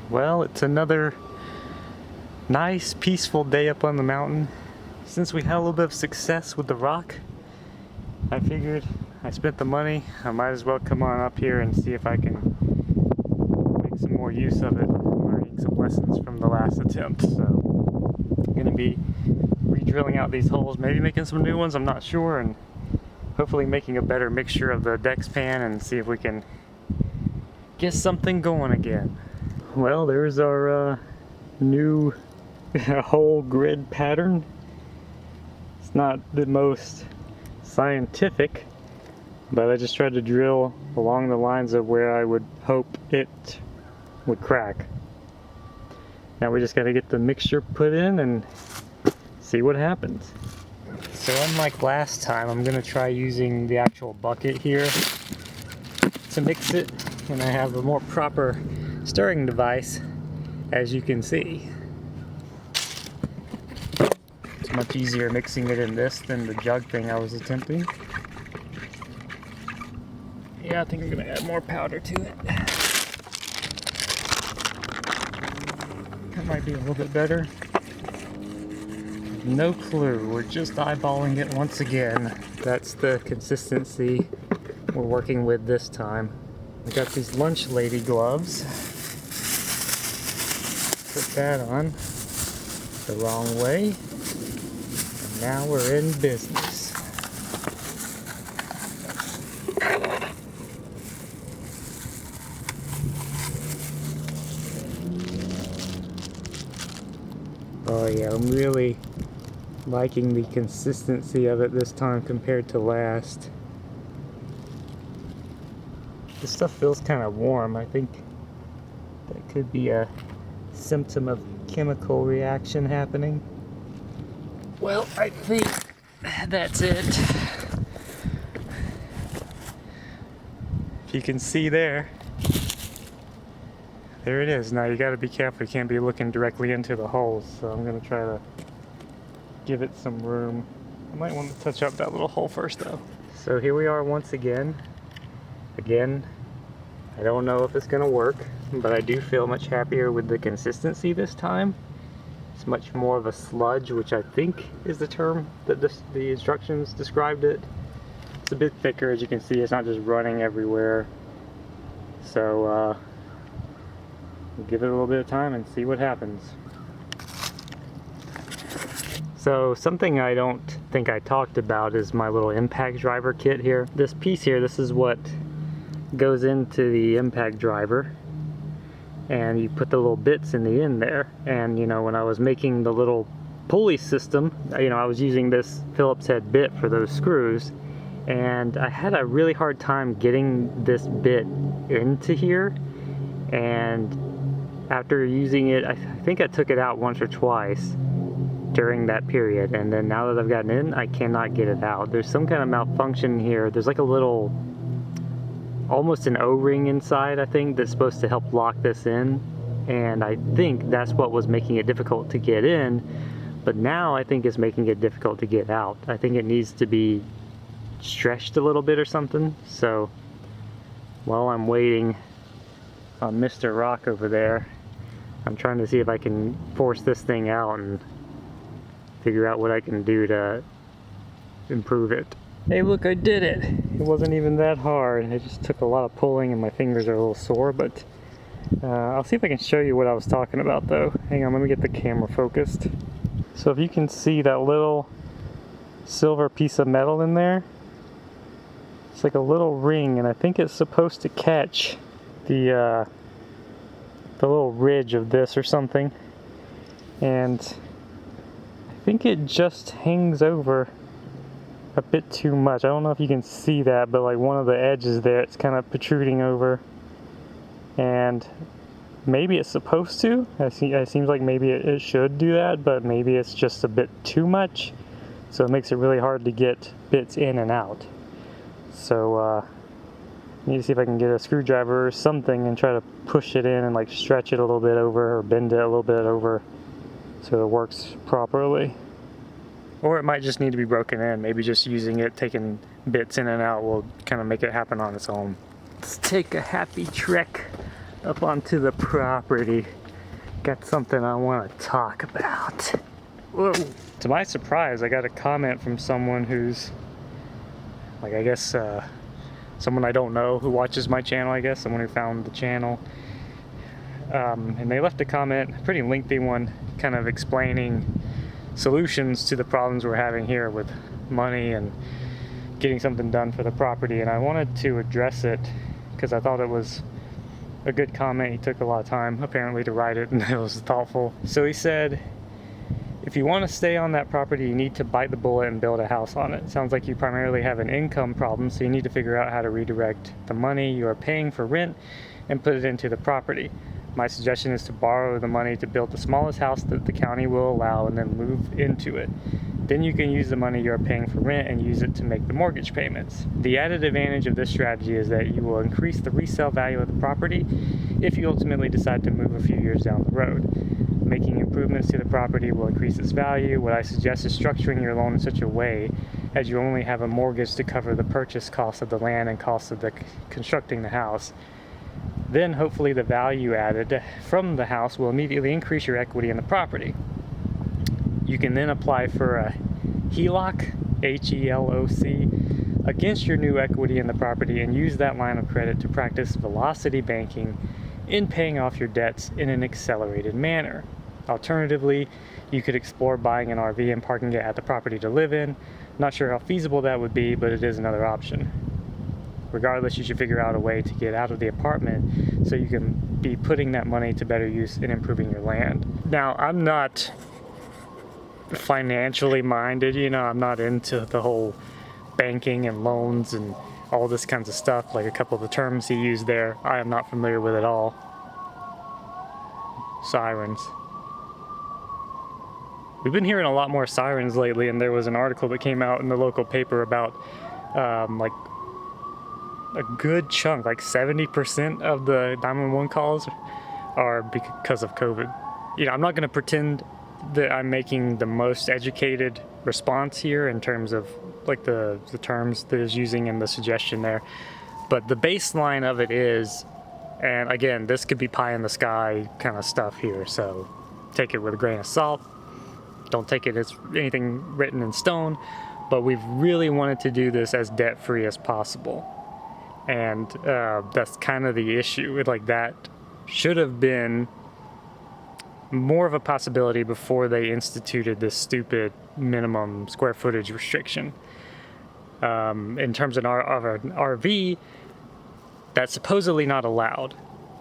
Well, it's another nice, peaceful day up on the mountain. Since we had a little bit of success with the rock, I figured I spent the money, I might as well come on up here and see if I can make some more use of it, learning some lessons from the last attempt. So I'm going to be re-drilling out these holes, maybe making some new ones, I'm not sure, and hopefully making a better mixture of the deck span and see if we can get something going again. Well, there's our new hole grid pattern. It's not the most scientific, but I just tried to drill along the lines of where I would hope it would crack. Now we just got to get the mixture put in and see what happens. So unlike last time, I'm going to try using the actual bucket here to mix it, and I have a more proper stirring device, as you can see. It's much easier mixing it in this than the jug thing I was attempting. Yeah, I think I'm going to add more powder to it. That might be a little bit better. No clue, we're just eyeballing it once again. That's the consistency we're working with this time. We got these lunch lady gloves. Put that on the wrong way, and now we're in business. Oh yeah, I'm really liking the consistency of it this time compared to last. This stuff feels kind of warm. I think that could be a symptom of chemical reaction happening. Well, I think that's it. If you can see there it is. Now you got to be careful, you can't be looking directly into the holes, so I'm going to try to give it some room. I might want to touch up that little hole first though. So here we are once again. I don't know if it's going to work, but I do feel much happier with the consistency this time. It's much more of a sludge, which I think is the term that the instructions described it. It's a bit thicker, as you can see. It's not just running everywhere. So we'll give it a little bit of time and see what happens. So something I don't think I talked about is my little impact driver kit here. This piece here, this is what goes into the impact driver, and you put the little bits in the end there. And you know, when I was making the little pulley system, you know, I was using this Phillips head bit for those screws, and I had a really hard time getting this bit into here. And after using it, I think I took it out once or twice during that period, and then now that I've gotten in, I cannot get it out. There's some kind of malfunction here. There's like a little, almost an O-ring inside, I think, that's supposed to help lock this in, and I think that's what was making it difficult to get in, but now I think it's making it difficult to get out. I think it needs to be stretched a little bit or something. So while I'm waiting on Mr. Rock over there, I'm trying to see if I can force this thing out and figure out what I can do to improve it. Hey, look, I did it! It wasn't even that hard. It just took a lot of pulling and my fingers are a little sore, but I'll see if I can show you what I was talking about though. Hang on, let me get the camera focused. So if you can see that little silver piece of metal in there, it's like a little ring, and I think it's supposed to catch the little ridge of this or something, and I think it just hangs over a bit too much. I don't know if you can see that, but like one of the edges there, it's kind of protruding over, and maybe it's supposed to. It seems like maybe it should do that, but maybe it's just a bit too much, so it makes it really hard to get bits in and out. So I need to see if I can get a screwdriver or something and try to push it in and like stretch it a little bit over, or bend it a little bit over so it works properly. Or it might just need to be broken in. Maybe just using it, taking bits in and out will kind of make it happen on its own. Let's take a happy trek up onto the property. Got something I want to talk about. Whoa. To my surprise, I got a comment from someone who's, like, I guess, someone I don't know who watches my channel, I guess, someone who found the channel. And they left a comment, a pretty lengthy one, kind of explaining solutions to the problems we're having here with money and getting something done for the property. And I wanted to address it because I thought it was a good comment. He took a lot of time apparently to write it, and it was thoughtful. So he said, if you want to stay on that property, you need to bite the bullet and build a house on it. Sounds like you primarily have an income problem, so you need to figure out how to redirect the money you are paying for rent and put it into the property. My suggestion is to borrow the money to build the smallest house that the county will allow and then move into it. Then you can use the money you're paying for rent and use it to make the mortgage payments. The added advantage of this strategy is that you will increase the resale value of the property if you ultimately decide to move a few years down the road. Making improvements to the property will increase its value. What I suggest is structuring your loan in such a way as you only have a mortgage to cover the purchase cost of the land and cost of constructing the house. Then hopefully the value added from the house will immediately increase your equity in the property. You can then apply for a HELOC, H-E-L-O-C, against your new equity in the property and use that line of credit to practice velocity banking in paying off your debts in an accelerated manner. Alternatively, you could explore buying an RV and parking it at the property to live in. Not sure how feasible that would be, but it is another option. Regardless, you should figure out a way to get out of the apartment so you can be putting that money to better use in improving your land. Now, I'm not financially minded, I'm not into the whole banking and loans and all this kinds of stuff, like a couple of the terms he used there, I am not familiar with at all. Sirens. We've been hearing a lot more sirens lately, and there was an article that came out in the local paper about like a good chunk, like 70% of the 911 calls are because of COVID. I'm not going to pretend that I'm making the most educated response here in terms of like the terms that is using in the suggestion there, but the baseline of it is, and again, this could be pie in the sky kind of stuff here, so take it with a grain of salt. Don't take it as anything written in stone, but we've really wanted to do this as debt-free as possible. And that's kind of the issue. Like, that should have been more of a possibility before they instituted this stupid minimum square footage restriction. In terms of an RV, that's supposedly not allowed.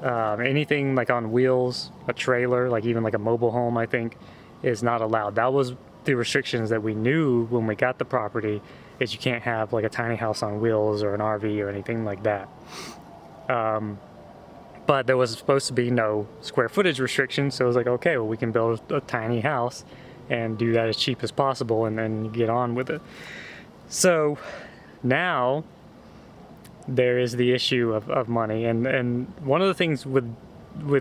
Anything like on wheels, a trailer, like even like a mobile home, I think, is not allowed. That was the restrictions that we knew when we got the property, is you can't have like a tiny house on wheels or an RV or anything like that. But there was supposed to be no square footage restriction, so it was like, okay, well, we can build a tiny house and do that as cheap as possible and then get on with it. So now there is the issue of money, and one of the things with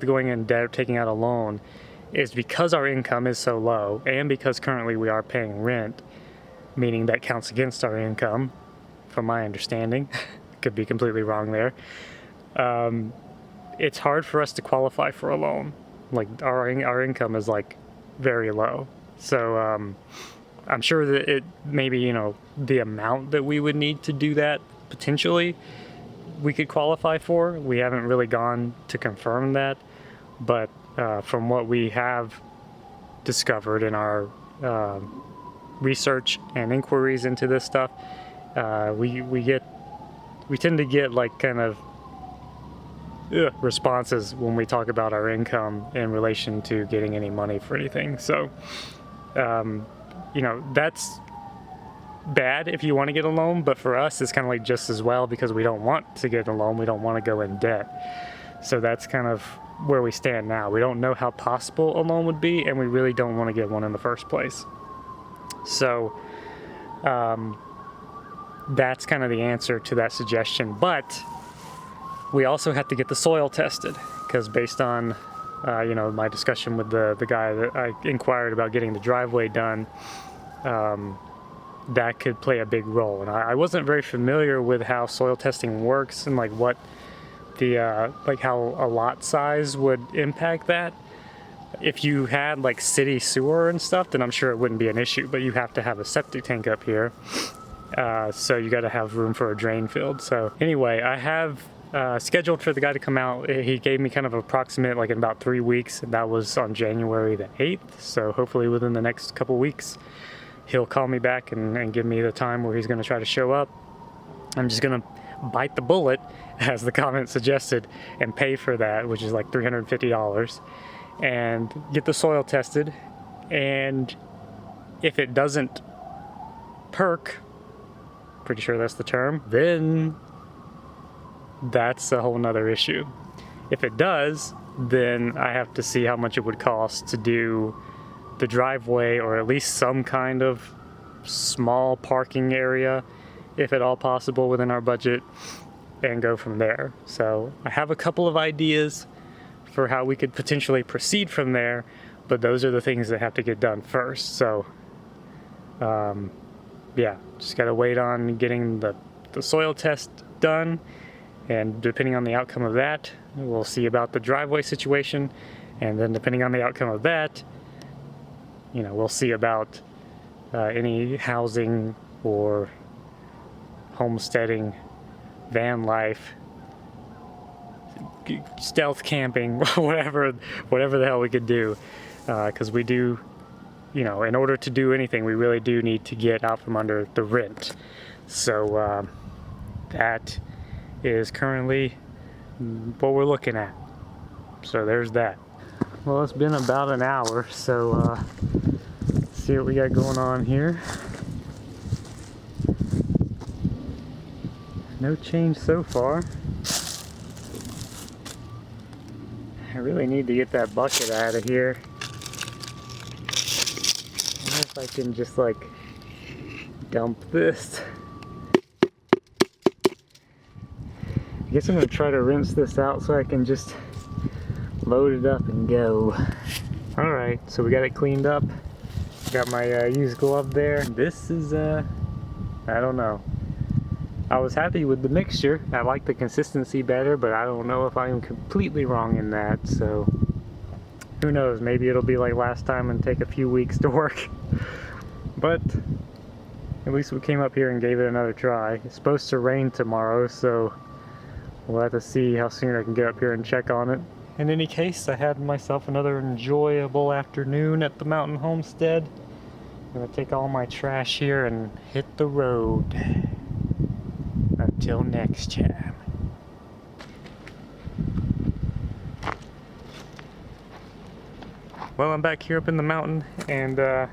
going in debt, taking out a loan, is because our income is so low, and because currently we are paying rent, meaning that counts against our income, from my understanding. Could be completely wrong there. It's hard for us to qualify for a loan. Like, our income is like very low. So I'm sure that it maybe, the amount that we would need to do that, potentially, we could qualify for. We haven't really gone to confirm that, but from what we have discovered in our research and inquiries into this stuff, we tend to get like kind of responses when we talk about our income in relation to getting any money for anything. So that's bad if you want to get a loan, but for us it's kind of like just as well, because we don't want to get a loan, we don't want to go in debt. So that's kind of where we stand now. We don't know how possible a loan would be, and we really don't want to get one in the first place. So that's kind of the answer to that suggestion. But we also have to get the soil tested, because based on my discussion with the guy that I inquired about getting the driveway done, that could play a big role. And I wasn't very familiar with how soil testing works and like what the like how a lot size would impact that. If you had like city sewer and stuff, then I'm sure it wouldn't be an issue, but you have to have a septic tank up here. So you got to have room for a drain field. So anyway, I have scheduled for the guy to come out. He gave me kind of approximate, like in about 3 weeks. That was on January the 8th. So hopefully within the next couple weeks, he'll call me back and give me the time where he's going to try to show up. I'm just going to bite the bullet, as the comment suggested, and pay for that, which is like $350. And get the soil tested, and if it doesn't perk, pretty sure that's the term, then that's a whole nother issue. If it does, then I have to see how much it would cost to do the driveway, or at least some kind of small parking area, if at all possible within our budget, and go from there. So I have a couple of ideas for how we could potentially proceed from there, but those are the things that have to get done first. So yeah, just gotta wait on getting the soil test done, and depending on the outcome of that, we'll see about the driveway situation, and then depending on the outcome of that, you know, we'll see about any housing or homesteading, van life, stealth camping, whatever the hell we could do, because we do, you know, in order to do anything, we really do need to get out from under the rent. So that is currently what we're looking at. So there's that. Well, it's been about an hour, so let's see what we got going on here. No change so far. I really need to get that bucket out of here. I wonder if I can just like dump this. I guess I'm going to try to rinse this out so I can just load it up and go. Alright, so we got it cleaned up. Got my used glove there. This is, I don't know. I was happy with the mixture. I like the consistency better, but I don't know if I am completely wrong in that, so who knows, maybe it'll be like last time and take a few weeks to work. But at least we came up here and gave it another try. It's supposed to rain tomorrow, so we'll have to see how soon I can get up here and check on it. In any case, I had myself another enjoyable afternoon at the mountain homestead. I'm gonna take all my trash here and hit the road. Until next time. Well, I'm back here up in the mountain and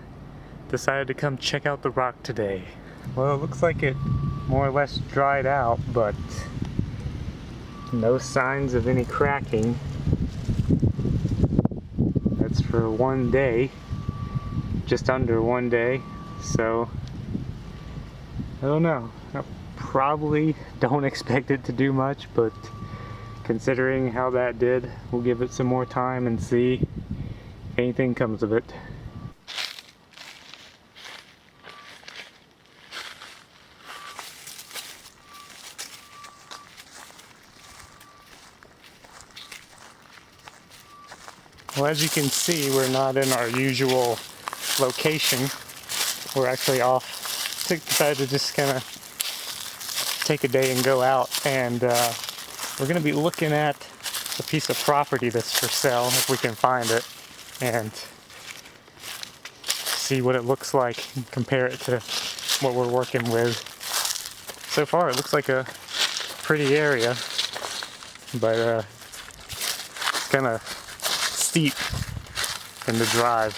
decided to come check out the rock today. Well, it looks like it more or less dried out, but no signs of any cracking. That's for one day, just under one day, so I don't know. Probably don't expect it to do much, but considering how that did, we'll give it some more time and see if anything comes of it. Well, as you can see, we're not in our usual location. We're actually off. Decided to just kind of take a day and go out, and we're going to be looking at a piece of property that's for sale, if we can find it, and see what it looks like and compare it to what we're working with. So far it looks like a pretty area, but it's kind of steep in the drive.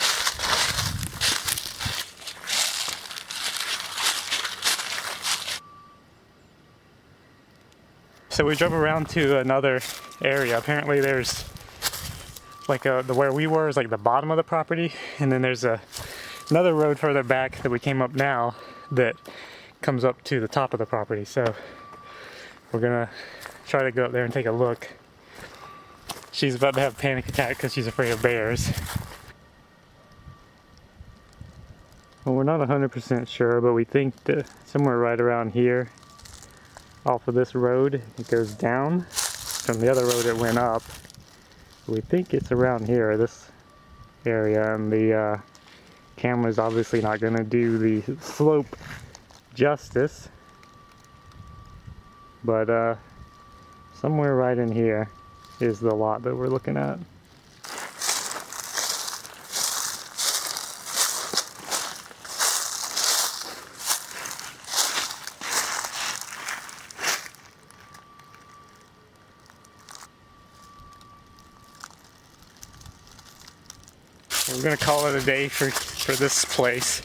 So we drove around to another area. Apparently there's like where we were is like the bottom of the property, and then there's another road further back that we came up now that comes up to the top of the property. So we're gonna try to go up there and take a look. She's about to have a panic attack because she's afraid of bears. Well, we're not 100% sure, but we think that somewhere right around here, off of this road, it goes down. from the other road it went up. We think it's around here, this area, and the camera's obviously not going to do the slope justice. But somewhere right in here is the lot that we're looking at. We're going to call it a day for this place.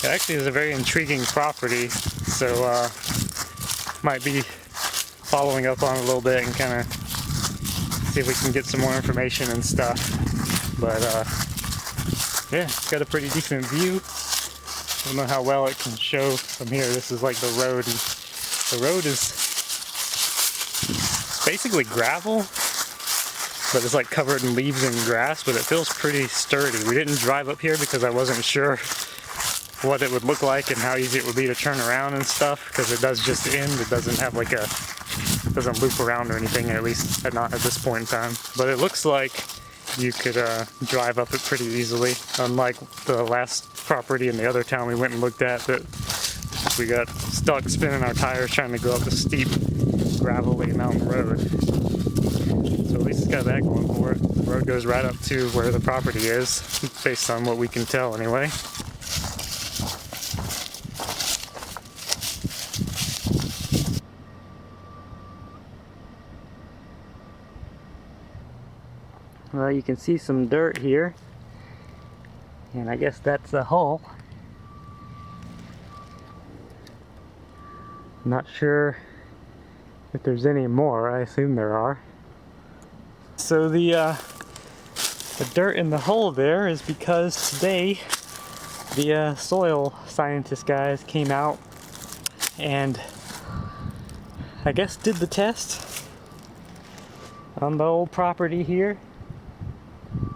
It actually is a very intriguing property, so might be following up on it a little bit and kind of see if we can get some more information and stuff. But yeah, it's got a pretty decent view. I don't know how well it can show from here. This is like the road. The road is basically gravel, but it's like covered in leaves and grass, but it feels pretty sturdy. We didn't drive up here because I wasn't sure what it would look like and how easy it would be to turn around and stuff, because it does just end. It doesn't have like a, doesn't loop around or anything, at least not at this point in time. But it looks like you could drive up it pretty easily, unlike the last property in the other town we went and looked at that we got stuck spinning our tires trying to go up the steep gravelly mountain road. So at least it's got that going for it. The road goes right up to where the property is, based on what we can tell anyway. Well, you can see some dirt here, and I guess that's the hole. Not sure if there's any more. I assume there are. So the dirt in the hole there is because today the soil scientist guys came out and I guess did the test on the old property here.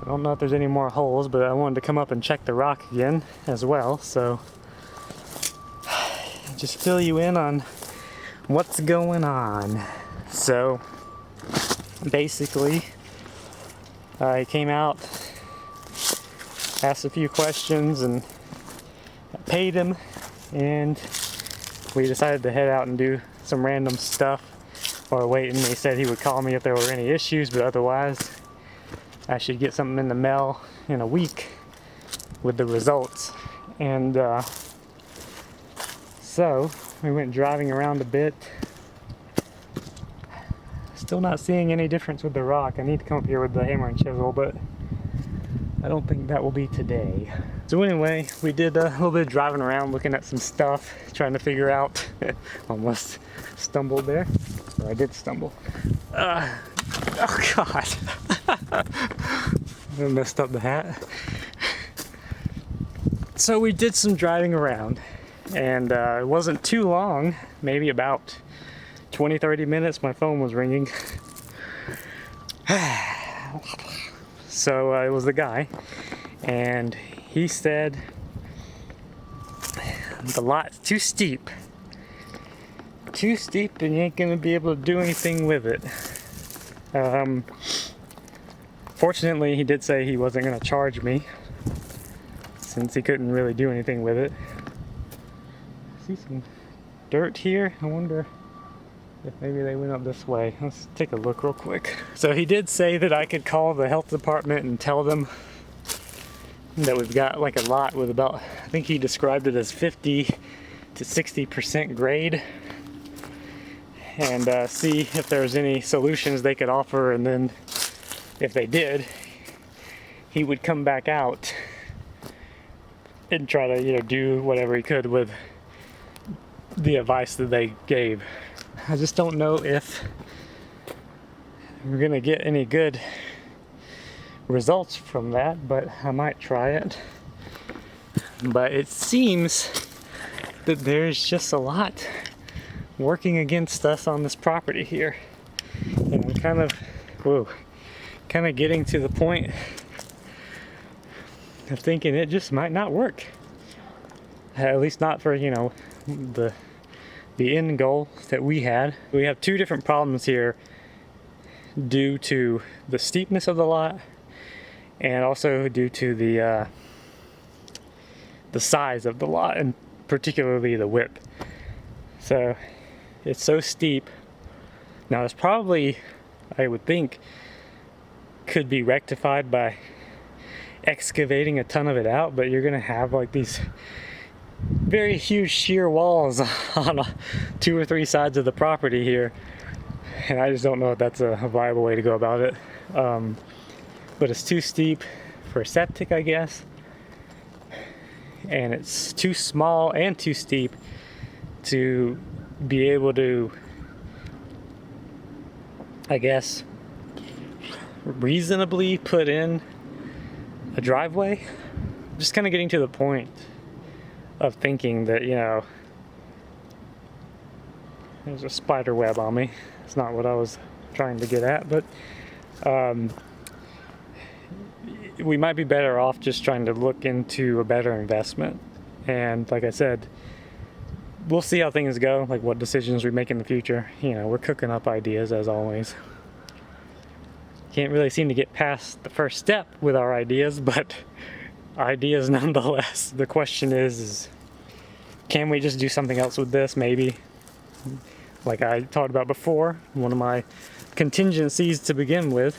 I don't know if there's any more holes, but I wanted to come up and check the rock again as well, so just fill you in on what's going on. So basically I came out, asked a few questions, and paid him, and we decided to head out and do some random stuff while waiting. He said he would call me if there were any issues, but otherwise I should get something in the mail in a week with the results. And so we went driving around a bit. Still not seeing any difference with the rock. I need to come up here with the hammer and chisel, but I don't think that will be today. So anyway, we did a little bit of driving around, looking at some stuff, trying to figure out. Almost stumbled there. Or I did stumble. Oh God. I messed up the hat. So we did some driving around, and it wasn't too long, maybe about 20-30 minutes. My phone was ringing. So it was the guy, and he said the lot's too steep, and you ain't gonna be able to do anything with it. Fortunately, he did say he wasn't gonna charge me since he couldn't really do anything with it. I see some dirt here. I wonder if maybe they went up this way. Let's take a look real quick. So he did say that I could call the health department and tell them that we've got like a lot with about, I think he described it as 50 to 60% grade, and see if there's any solutions they could offer, and then if they did, he would come back out and try to, you know, do whatever he could with the advice that they gave. I just don't know if we're gonna get any good results from that, but I might try it. But it seems that there's just a lot working against us on this property here, and I'm kind of getting to the point of thinking it just might not work, at least not for, you know, the end goal that we had. We have two different problems here due to the steepness of the lot and also due to the size of the lot, and particularly the width. So it's so steep. Now it's probably, I would think, could be rectified by excavating a ton of it out, but you're gonna have like these very huge sheer walls on 2 or 3 sides of the property here, and I just don't know if that's a viable way to go about it. But it's too steep for septic, I guess, and it's too small and too steep to be able to, I guess, reasonably put in a driveway. Just kind of getting to the point of thinking that, you know, there's a spider web on me. It's not what I was trying to get at, but we might be better off just trying to look into a better investment. And like I said, we'll see how things go, like what decisions we make in the future. You know, we're cooking up ideas as always. Can't really seem to get past the first step with our ideas, but ideas nonetheless. The question is can we just do something else with this? Maybe, like I talked about before, one of my contingencies to begin with,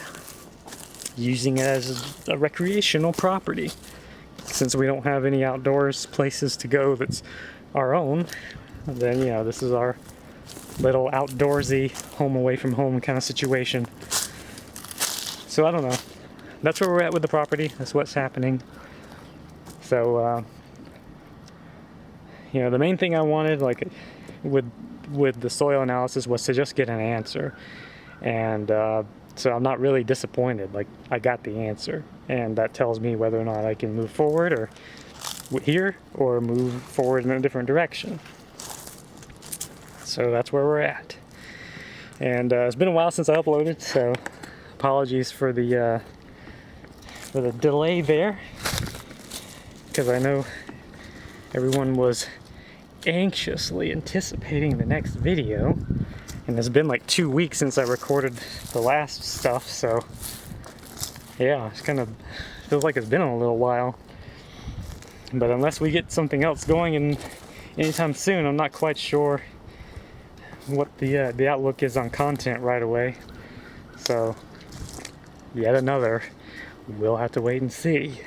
using it as a recreational property. Since we don't have any outdoors places to go that's our own, then, you know, this is our little outdoorsy home away from home kind of situation. So I don't know. That's where we're at with the property. That's what's happening. So, you know, the main thing I wanted, like, with the soil analysis was to just get an answer. And so I'm not really disappointed. Like, I got the answer. And that tells me whether or not I can move forward or here or move forward in a different direction. So that's where we're at. And it's been a while since I uploaded, so apologies for the delay there, because I know everyone was anxiously anticipating the next video, and it's been like 2 weeks since I recorded the last stuff, so yeah, it's kind of feels like it's been a little while. But unless we get something else going in anytime soon, I'm not quite sure what the outlook is on content right away. So yet another, we'll have to wait and see.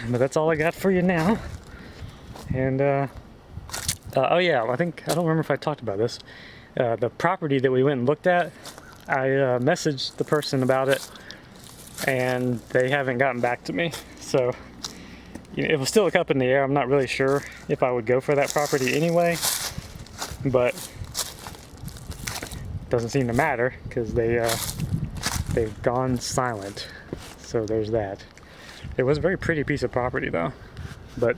But that's all I got for you now. And oh yeah, I don't remember if I talked about this. The property that we went and looked at, I messaged the person about it, and they haven't gotten back to me. So you know, it was still up in the air. I'm not really sure if I would go for that property anyway, but it doesn't seem to matter because they've gone silent. So there's that. It was a very pretty piece of property though, but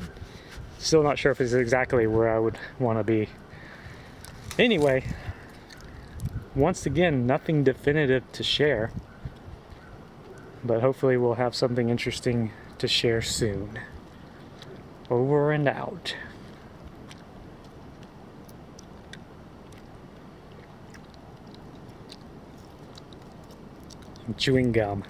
still not sure if it's exactly where I would want to be. Anyway, once again, nothing definitive to share, but hopefully we'll have something interesting to share soon. Over and out. I'm chewing gum.